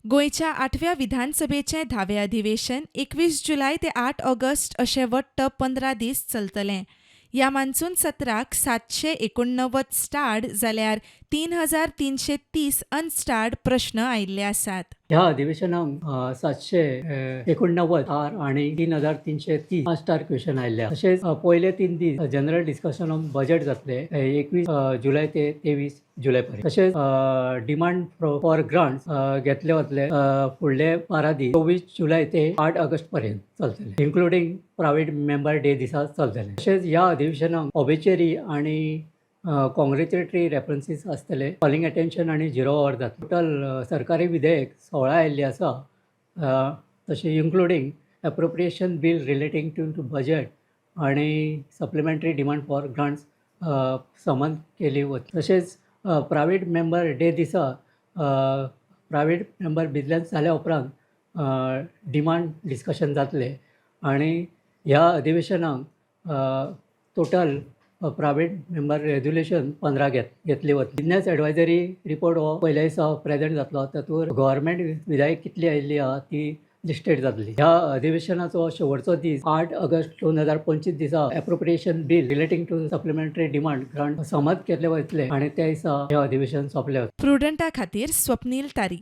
गोंयच्या 8व्या विधानसभेचें 10वें अधिवेशन 21 जुलय ते 8 ऑगस्ट अशें वट्ट 15 दीस चलतलें. ह्या मान्सून सत्राक 789 स्टार्ड जाल्यार 3330 अनस्टार्ड प्रश्न आयिल्ले आसात. ह्या अधिवेशनाक 789 आर आणि 3330 अनस्टार क्वेश्चन आयिल्ले आसा. तशेंच पयले 3 दीस जनरल डिस्कशन ऑन बजेट जातले 21 जुलय ते 23 जुलय पर्यंत. तशेंच डिमांड फॉर ग्रांट्स घेतले वतले फुडले 12 दीस 24 जुलय ते 8 ऑगस्ट पर्यंत चलतले, इन्क्लुडींग प्रायव्हेट मेंबर डे दिसा चलतले. तशेंच ह्या अधिवेशनाक ऑबिचरी आणि कॉंग्रेच्युलेटरी रेफरन्सीस आसतले, कॉलिंग अटेन्शन आणि 0 आवर जातले. टोटल सरकारी विधेयक 16 आयिल्ली आसा, तशें including appropriation bill relating to budget आणि सप्लिमेंटरी डिमांड फॉर ग्रांट्स समन केली वता. तशेंच प्रायव्हेट मेंबर डे दिसा प्रायव्हेट मेंबर बिजनेस जाल्या उपरांत डिमांड डिस्कशन जातले आणि ह्या अधिवेशनाक टोटल प्रायव्हेट मेंबर रेजोल्युशन 15 घेतली वता. बिजनेस एडवायझरी रिपोर्ट हो पयल्या दिसा प्रेझेंट जातलो. तातूंत गव्हर्मेंट विधायक कितली आयिल्ली आहा ती लिस्टेड जातली. ह्या अधिवेशनाचो शेवटचो दीस 8 ऑगस्ट 2025 दिसा appropriation bill relating to supplementary demand grant समत केले वतले आणि त्या दिसा हे अधिवेशन सोंपले. प्रुडंटा खातीर स्वप्नील तारी.